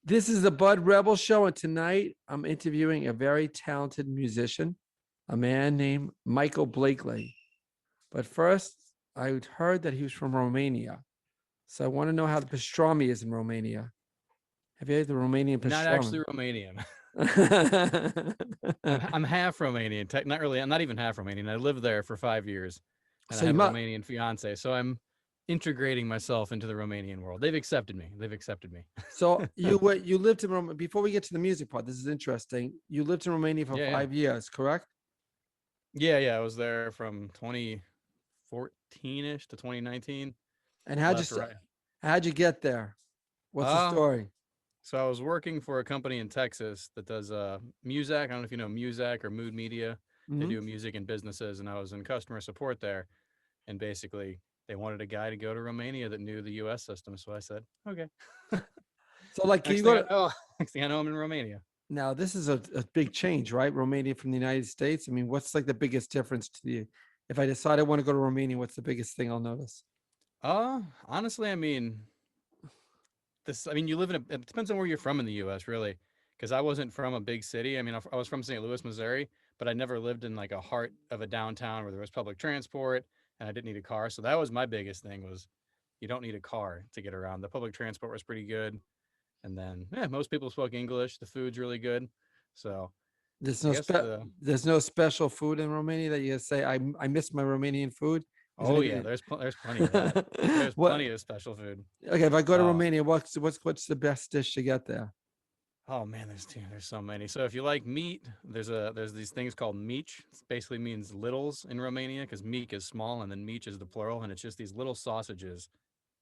This is the Bud Rebel Show, and tonight I'm interviewing a very talented musician, a man named Michael Blakely. But first, I heard that he was from Romania. So I want to know how the pastrami is in Romania. Have you had the Romanian Not actually pastrami? Romanian. I'm half Romanian. Not really. I'm not even half Romanian. I lived there for 5 years, and I So you have a must. Romanian fiance. So I'm integrating myself into the Romanian world. They've accepted me. They've accepted me. So you lived in Romania before we get to the music part. This is interesting. You lived in Romania for Yeah, yeah, 5 years, correct? yeah. I was there from 2014ish to 2019. And Left right. how'd you get there? What's the Uh, story? so I was working for a company in Texas that does Muzak. I don't know if you know Muzak or Mood Media. They Hmm. do music and businesses, and I was in customer support there. And basically, they wanted a guy to go to Romania that knew the U.S. system. So I said, okay. So like, can Next you thing go I to know, next thing I know, I'm in Romania. now? This is a big change, right? Romania from the United States. I mean, what's like the biggest difference to the? If I decide I want to go to Romania, what's the biggest thing I'll notice? Honestly, I mean, this. I mean, you live in a. It depends on where you're from in the U.S. Really, because I wasn't from a big city. I mean, I was from St. Louis, Missouri, but I never lived in like a heart of a downtown where there was public transport and I didn't need a car. So that was my biggest thing was you don't need a car to get around. The public transport was pretty good, and then yeah, most people spoke English. The food's really good, so There's I no guess the there's no special food in Romania that you say I miss my Romanian food. Is oh yeah, anything? there's plenty of that. There's What? plenty of special food. Okay, if I go to Uh, Romania, what's the best dish to get there? oh man, there's so many. So if you like meat, there's these things called meech. It basically means littles in Romania because meek is small and then meech is the plural, and it's just these little sausages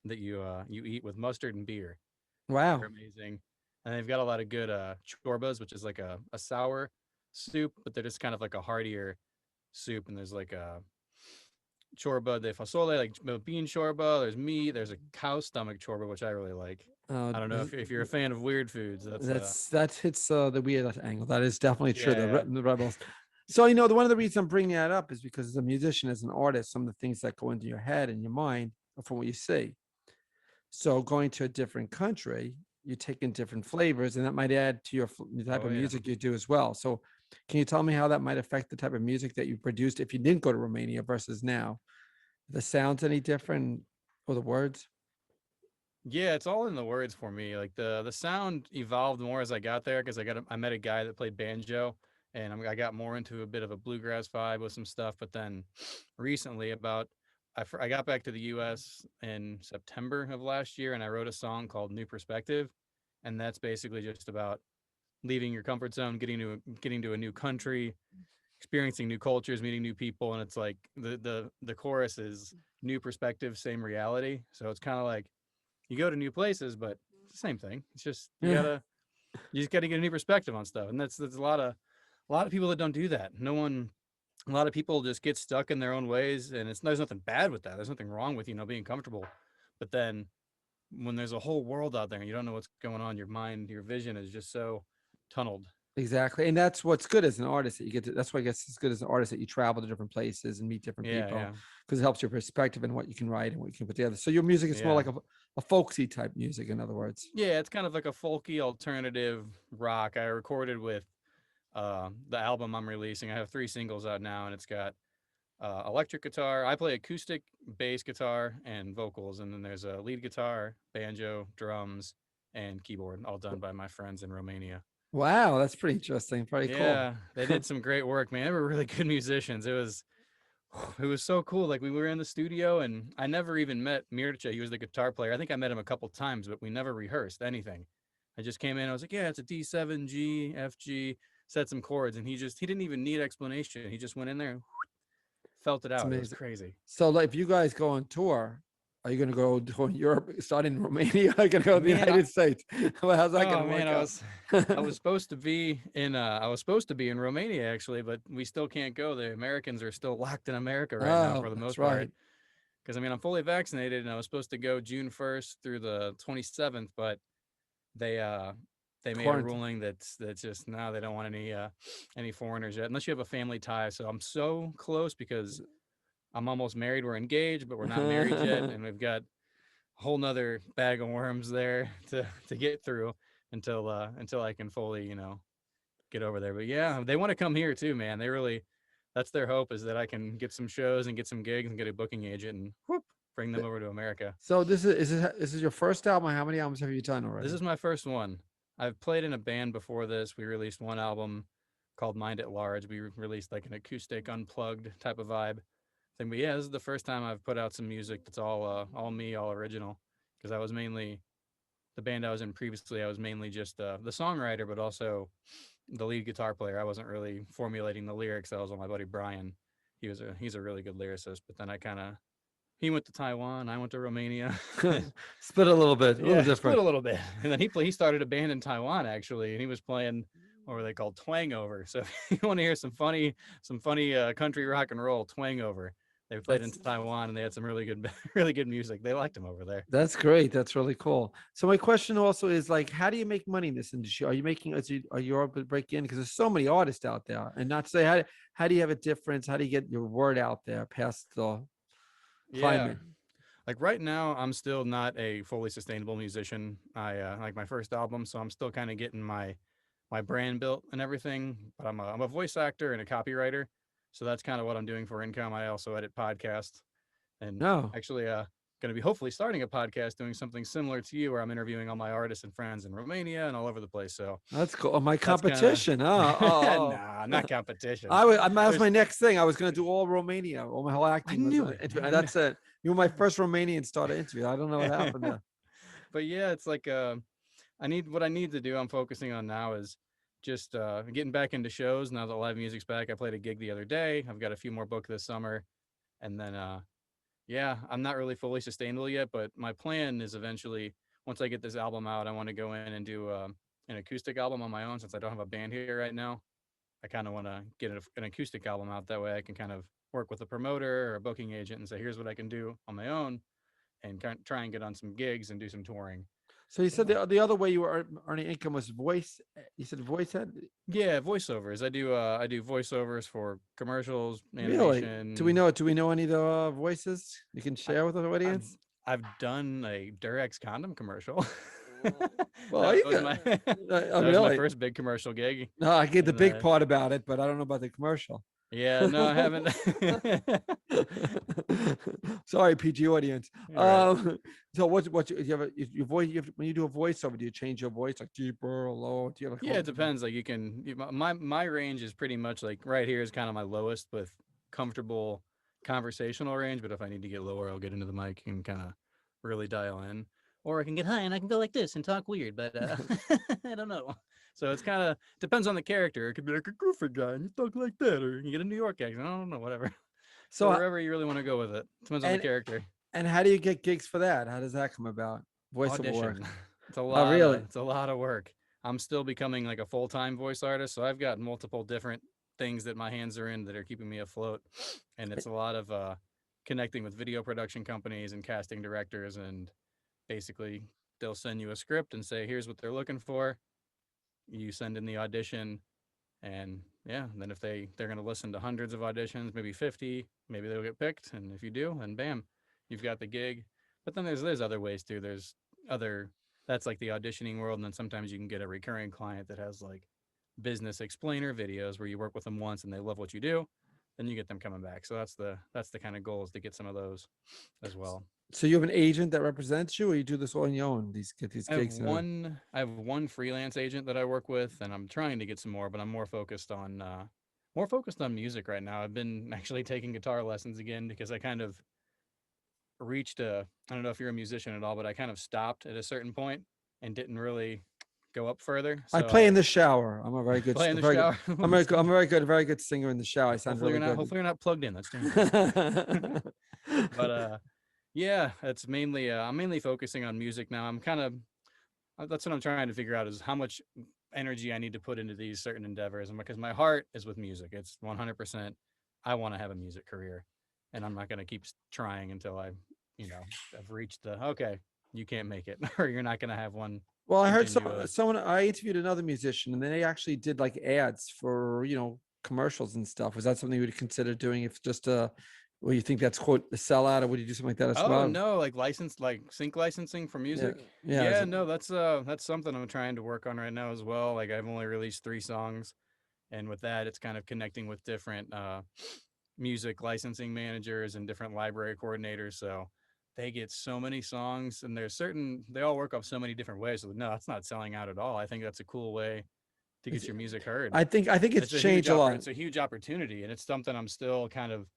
that you eat with mustard and beer. They're Wow. amazing, and they've got a lot of good chorbas, which is like a sour soup, but they're just kind of like a heartier soup, and there's like a chorba de fasole, like bean chorba. There's meat. There's a cow stomach chorba, which I really like. Uh, I don't know if you're a fan of weird foods. That's that hits the weird angle. That is definitely true. yeah, yeah. The rebels. So one of the reasons I'm bringing that up is because as a musician, as an artist, some of the things that go into your head and your mind are from what you see. So going to a different country, you take in different flavors, and that might add to the type Oh of yeah. music you do as well. So, can you tell me how that might affect the type of music that you produced if you didn't go to Romania versus now? The sounds any different or the words? Yeah, it's all in the words for me. Like the sound evolved more as I got there because I met a guy that played banjo, and I got more into a bit of a bluegrass vibe with some stuff. But then recently, I got back to the U.S. in September of last year, and I wrote a song called "New Perspective," and that's basically just about leaving your comfort zone, getting to a new country, experiencing new cultures, meeting new people, and it's like the chorus is new perspective, same reality. So it's kind of like you go to new places, but it's the same thing. It's just Yeah, you just gotta get a new perspective on stuff, and that's a lot of people that don't do that. No one, a lot of people just get stuck in their own ways, and there's nothing bad with that. There's nothing wrong with being comfortable, but then when there's a whole world out there and you don't know what's going on, your mind, your vision is just so tunneled. exactly. And that's what's good as an artist that you get to. That's why I guess it's good as an artist that you travel to different places and meet different Yeah, people yeah, because it helps your perspective and what you can write and what you can put together. So your music is more yeah. like a folksy type music, in other words. Yeah, it's kind of like a folky alternative rock. I recorded with the album I'm releasing. I have 3 singles out now, and it's got electric guitar. I play acoustic bass guitar and vocals, and then there's a lead guitar, banjo, drums, and keyboard, all done by my friends in Romania. Wow, that's pretty interesting. Pretty cool. Yeah, they did some great work, man. They were really good musicians. It was so cool. Like we were in the studio, and I never even met Mircea. He was the guitar player. I think I met him a couple times, but we never rehearsed anything. I just came in. I was like, "Yeah, it's a D7, G, F, G." Said some chords, and he didn't even need explanation. He just went in there and felt it It's out. It was amazing. crazy. So, like, if you guys go on tour, are you going to go to Europe, start in Romania? Are you going to go to the Man, United States? Well, how's that going oh to man, work out? I was supposed to be in Romania actually, but we still can't go. The Americans are still locked in America right now Oh, for the that's most part. right. Because I mean, I'm fully vaccinated and I was supposed to go June 1st through the 27th, but they uh they made a Quarantine. ruling that's just no, they don't want any foreigners yet, unless you have a family tie. So I'm so close because I'm almost married. We're engaged, but we're not married yet, and we've got a whole nother bag of worms there to get through. until I can fully, get over there. But yeah, they want to come here too, man. They really, that's their hope, is that I can get some shows and get some gigs and get a booking agent and whoop, bring them over to America. So this is your first album? How many albums have you done This already? is my first one. I've played in a band before this. We released one album called Mind at Large. We released like an acoustic, unplugged type of vibe thing. But yeah, this is the first time I've put out some music that's all me, all original. Because I was mainly the band I was in previously. I was mainly just the songwriter, but also the lead guitar player. I wasn't really formulating the lyrics. That was on my buddy Brian. He's a really good lyricist. But then he went to Taiwan. I went to Romania. Split a little bit, a little Yeah, split different. a little bit. And then he started a band in Taiwan actually, and he was playing what were they called, twang over. So if you want to hear some funny country rock and roll, twang over. They played in That's Taiwan and they had some really good really good music. They liked him over there. that's great. That's really cool. So my question also is like, how do you make money in this industry? Are you making? Are you able to break in? Because there's so many artists out there, and not to say how do you have a difference? How do you get your word out there past the Yeah. climate? Like right now, I'm still not a fully sustainable musician. I like my first album, so I'm still kind of getting my brand built and everything. But I'm a voice actor and a copywriter, so that's kind of what I'm doing for income. I also edit podcasts, and No, actually going to be hopefully starting a podcast doing something similar to you, where I'm interviewing all my artists and friends in Romania and all over the place. So that's cool. Oh, my that's kind of competition. Oh, nah, not competition. I was. That was There's my next thing. I was going to do all Romania. All my whole I acting was. knew it. That's it. You were my first Romanian starter interview. I don't know what happened there. But yeah, it's like I need to do. I'm focusing on now is just getting back into shows now that live music's back. I played a gig the other day. I've got a few more booked this summer, and then yeah, I'm not really fully sustainable yet, but my plan is eventually, once I get this album out, I want to go in and do an acoustic album on my own, since I don't have a band here right now. I kind of want to get an acoustic album out. That way I can kind of work with a promoter or a booking agent and say, here's what I can do on my own, and try and get on some gigs and do some touring. So you said So the other way you were earning income was voice. You said voice head. yeah, voiceovers. I do voiceovers for commercials, Really? animation. Do we know any of the voices you can I, share with the I've audience? I've done a Durex condom commercial. Well, you That oh, was my really? first big commercial gig. No, I get the And big part about it, but I don't know about the commercial. yeah, no, I haven't. Sorry, PG audience. All right. So what you have your voice? When you do a voiceover, do you change your voice like deeper or lower? Do you have Yeah, it depends. Like my range is pretty much like right here is kind of my lowest with comfortable conversational range. But if I need to get lower, I'll get into the mic and kind of really dial in. Or I can get high and I can go like this and talk weird, but I don't know. So it's kind of depends on the character. It could be like a goofy guy and you talk like that, or you get a New York accent. I don't know, whatever. So so wherever you really want to go with it, depends on the and character. and how do you get gigs for that? How does that come about? Voiceover work. Audition. Oh, really? It's a lot of work. I'm still becoming like a full-time voice artist, so I've got multiple different things that my hands are in that are keeping me afloat. And it's a lot of connecting with video production companies and casting directors, and basically they'll send you a script and say, here's what they're looking for. You send in the audition, and yeah, then if they're going to listen to hundreds of auditions, maybe 50, maybe they'll get picked, and if you do, then bam, you've got the gig. But then there's other ways too. There's other That's like the auditioning world, and then sometimes you can get a recurring client that has like business explainer videos where you work with them once and they love what you do, then you get them coming back. So that's the kind of goal, is to get some of those as well. So you have an agent that represents you, or you do this all on your own? Get these gigs. I have one freelance agent that I work with, and I'm trying to get some more, but I'm more focused on music right now. I've been actually taking guitar lessons again because I kind of reached a I don't know if you're a musician at all, but I kind of stopped at a certain point and didn't really go up further. I So play in I the shower. I'm a very good, play in the very good. shower. I'm a very good singer in the shower. I sound really good. Hopefully you're not plugged in. That's dangerous. But yeah, it's mainly I'm mainly focusing on music now. I'm kind of That's what I'm trying to figure out, is how much energy I need to put into these certain endeavors. And because my heart is with music, it's 100%. I want to have a music career, and I'm not going to keep trying until I've reached okay, you can't make it, or you're not going to have one Well, I heard continue. someone. I interviewed another musician, and they actually did like ads for commercials and stuff. Was that something you would consider doing if just Well, you think that's quote the sellout, or would you do something like that as Oh well? no, like license, like sync licensing for Yeah, music. yeah. Yeah, no, that's something I'm trying to work on right now as well. Like I've only released 3 songs, and with that, it's kind of connecting with different music licensing managers and different library coordinators. So they get so many songs, and there's certain they all work off so many different ways. So no, that's not selling out at all. I think that's a cool way to get It's- your music heard. I think it's changed a lot. It's a huge opportunity, and it's something I'm still kind of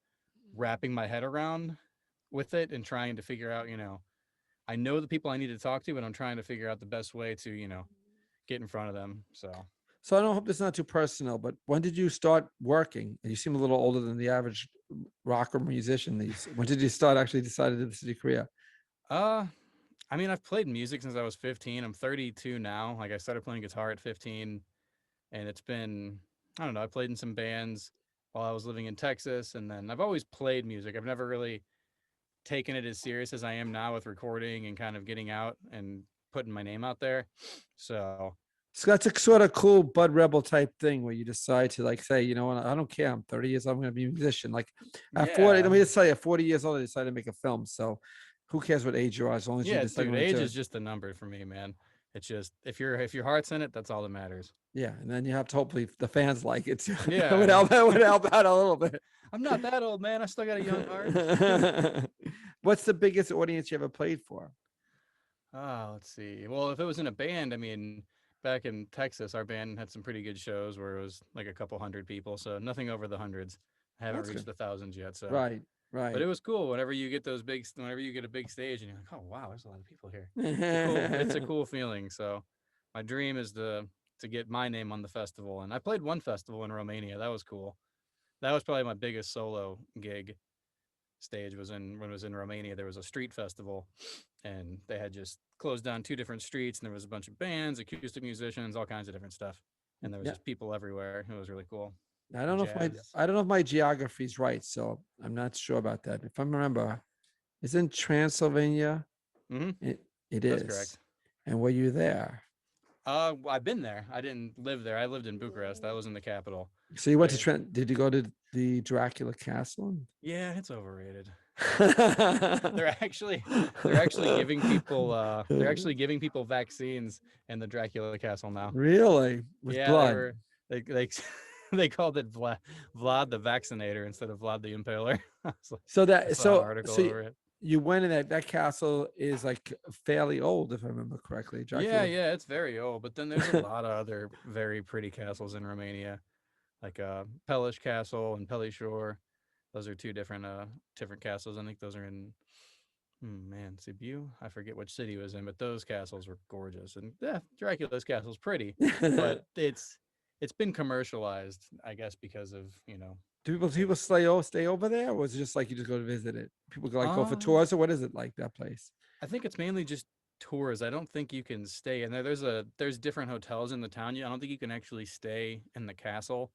wrapping my head around with it and trying to figure out. I know the people I need to talk to, but I'm trying to figure out the best way to get in front of them. So So I don't hope this is not too personal, but when did you start working? And you seem a little older than the average rocker musician. When did you start actually decided this is your career? uh I mean, I've played music since I was 15. I'm 32 now. Like I started playing guitar at 15, and it's been I don't know, I played in some bands while I was living in Texas, and then I've always played music. I've never really taken it as serious as I am now with recording and kind of getting out and putting my name out there. So, So that's a sort of cool Bud Rebel type thing where you decide to like say, you know what, I don't care. I'm 30 years old, I'm going to be a musician. Like at 40, let yeah. me just tell you, at 40 years old, I decided to make a film. So who cares what age you are, as long as you Yeah, decide you dude, want to age do is it. just a number for me, man. It's just if your heart's in it, that's all that matters. Yeah. And then you have to hopefully the fans like it too. Yeah. It would help out a little bit. I'm not that old, man. I still got a young heart. What's the biggest audience you ever played for? Let's see. Well, if it was in a band, I mean, back in Texas, our band had some pretty good shows where it was like a couple hundred people, so nothing over the hundreds. I haven't That's reached good. the thousands yet, so. Right. But it Right. was cool whenever you get whenever you get a big stage and you're like, oh wow, there's a lot of people here. It's a cool feeling. So, my dream is to get my name on the festival, and I played one festival in Romania. That was cool. That was probably my biggest solo gig stage was in when it was in Romania. There was a street festival, and they had just closed down 2 different streets, and there was a bunch of bands, acoustic musicians, all kinds of different stuff, and there was Yeah. just people everywhere. It was really cool. Jazz. I don't know if my geography is right, so I'm not sure about that. If I remember, isn't Transylvania? Mm-hmm. It it That's is. correct. And were you there? I've been there. I didn't live there. I lived in Bucharest. That was in the capital. So you went to They, Trent? Did you go to the Dracula Castle? yeah, it's overrated. They're actually they're actually giving people vaccines in the Dracula Castle now. Really? With Yeah, blood? they they called it Vlad the Vaccinator instead of Vlad the Impaler. So I that saw an so article so over it. you went in that castle is like fairly old, if I remember correctly. Yeah, Dracula. yeah, it's very old. But then there's a lot of other very pretty castles in Romania, like Pelish Castle and Pelishore. Those are 2 different castles. I think those are in man, Sibiu. I forget which city it was in, but those castles were gorgeous. And yeah, Dracula's castle's pretty, but it's been commercialized, I guess, because of Do like people stay over there, or was it just like you just go to visit it? People go like go for uh tours, or what is it like that place? I think it's mainly just tours. I don't think you can stay in there. There's different hotels in the town. I don't think you can actually stay in the castle,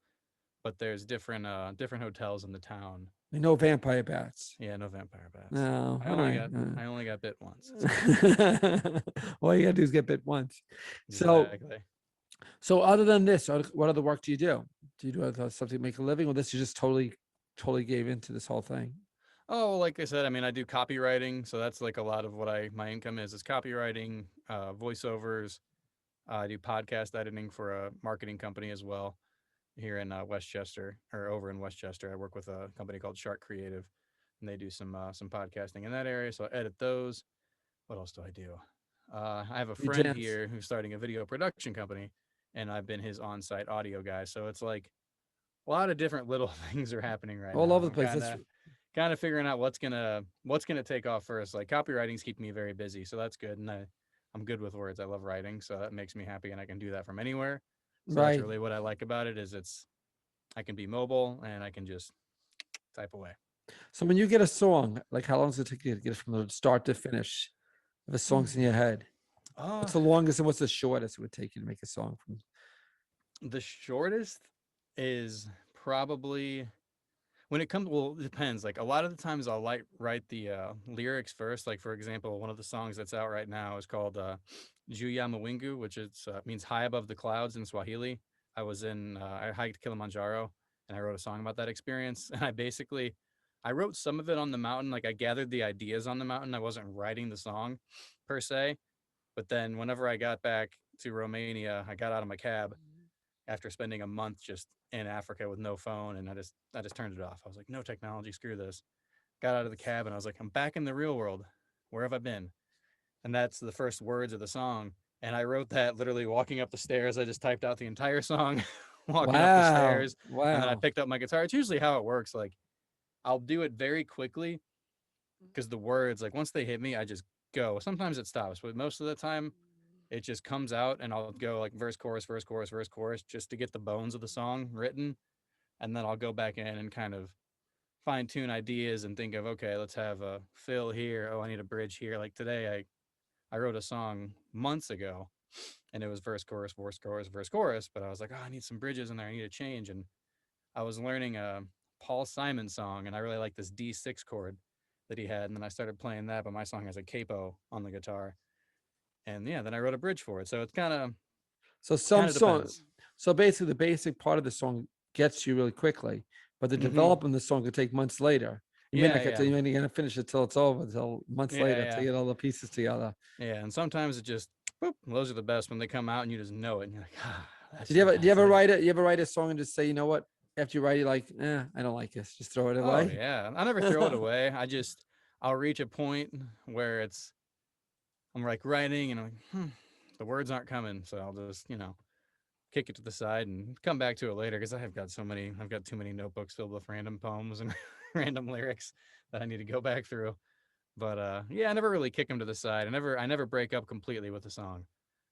but there's different hotels in the town. Like, no vampire bats. Yeah, no vampire bats. No, all right. I only got bit once. So All you gotta do is get bit once. So, exactly. so other than this, what other work do you do? Do you do something to make a living, or this you just totally gave into this whole thing? Oh, like I said, I mean, I do copywriting, so that's like a lot of what my income is copywriting, voiceovers. I do podcast editing for a marketing company as well here in Westchester or over in Westchester. I work with a company called Shark Creative, and they do some podcasting in that area. So I edit those. What else do I do? I have a You friend dance. here who's starting a video production company, and I've been his on-site audio guy. So it's like a lot of different little things are happening right All now. over the I'm place. That's kind of figuring out what's gonna take off first. Like copywriting's keeping me very busy, so that's good. And I'm good with words. I love writing, so that makes me happy, and I can do that from anywhere. So that's right. really what I like about it is I can be mobile and I can just type away. So when you get a song, like how long does it take you to get it from the start to finish? If a song's in your head, Uh, what's the longest and what's the shortest it would take you to make a song from? the shortest is probably when it comes. Well, it depends. Like a lot of the times, I'll write the lyrics first. Like for example, one of the songs that's out right now is called "Juya Mawingu," which means high above the clouds in Swahili. I hiked Kilimanjaro, and I wrote a song about that experience. And I basically I wrote some of it on the mountain. Like I gathered the ideas on the mountain. I wasn't writing the song per se. But then whenever I got back to Romania, I got out of my cab after spending a month just in Africa with no phone, and I just turned it off. I was like, no technology, screw this. Got out of the cab and I was like, I'm back in the real world. Where have I been? And that's the first words of the song. And I wrote that literally walking up the stairs. I just typed out the entire song, walking up the Wow. stairs, and then I Wow. picked up my guitar. It's usually how it works. Like I'll do it very quickly because the words, like once they hit me, I just go. Sometimes it stops, but most of the time it just comes out and I'll go like verse, chorus, verse, chorus, verse, chorus, just to get the bones of the song written. And then I'll go back in and kind of fine tune ideas and think of, okay, let's have a fill here. Oh, I need a bridge here. Like today, I wrote a song months ago and it was verse, chorus, verse, chorus, verse, chorus. But I was like, oh, I need some bridges in there. I need a change. And I was learning a Paul Simon song and I really like this D6 chord that he had. And then I started playing that, but my song has a capo on the guitar. And yeah, then I wrote a bridge for it. So it's So kind some of song, depends. so basically the basic part of the song gets you really quickly, but the Hmm. development of the song could take months later. You may not Yeah, get to, yeah, you may not get to finish it till it's over, till months yeah, later to yeah, get all the pieces together. yeah. And sometimes it just, boop, those are the best when they come out and you just know it. And you're like, ah, Did you yeah, ever, do you that's ever it. write it? You ever write a song and just say, you know what? After you write it, like, I don't like this. Just throw it Oh away. yeah. I never throw it away. I'll reach a point where I'm like writing and I'm like, the words aren't coming. So I'll just, kick it to the side and come back to it later because I've got too many notebooks filled with random poems and random lyrics that I need to go back through. But yeah, I never really kick them to the side. I never break up completely with the song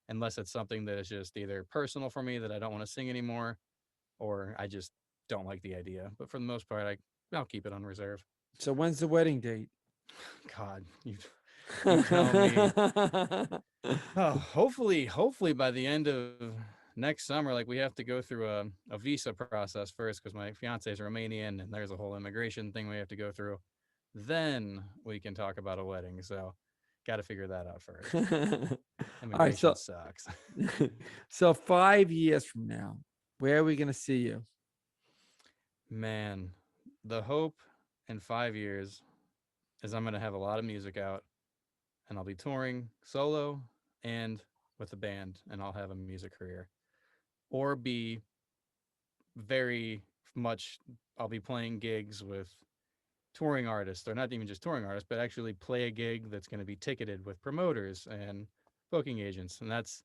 unless it's something that is just either personal for me that I don't want to sing anymore or I just don't like the idea. But for the most part, I'll keep it on reserve. So when's the wedding date? God, you tell me. Oh, hopefully by the end of next summer, like we have to go through a visa process first because my fiance is Romanian and there's a whole immigration thing we have to go through. Then we can talk about a wedding. So got to figure that out first. All right. Immigration So, sucks. so 5 years from now, where are we going to see you? Man, the hope in 5 years is I'm going to have a lot of music out and I'll be touring solo and with a band and I'll have a music career or be very much I'll be playing gigs with touring artists or not even just touring artists but actually play a gig that's going to be ticketed with promoters and booking agents and that's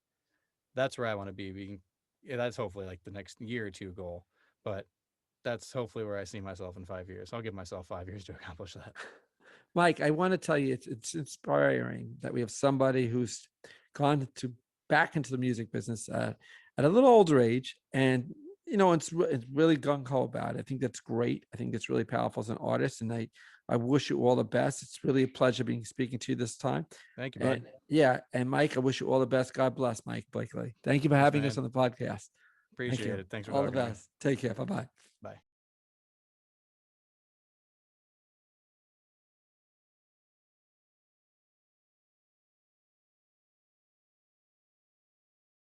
where I want to be being yeah, that's hopefully like the next year or two goal but that's hopefully where I see myself in 5 years. I'll give myself 5 years to accomplish that. Mike, I want to tell you, it's inspiring that we have somebody who's gone to back into the music business at a little older age, and it's really gung ho about it. I think that's great. I think it's really powerful as an artist, and I wish you all the best. It's really a pleasure being speaking to you this time. Thank you, bud. And yeah, and Mike, I wish you all the best. God bless, Mike Blakely. Thank you for Thanks, having us man. on the podcast. Thank Appreciate you. it. Thanks for All the talking to me. best. Take care. Bye bye.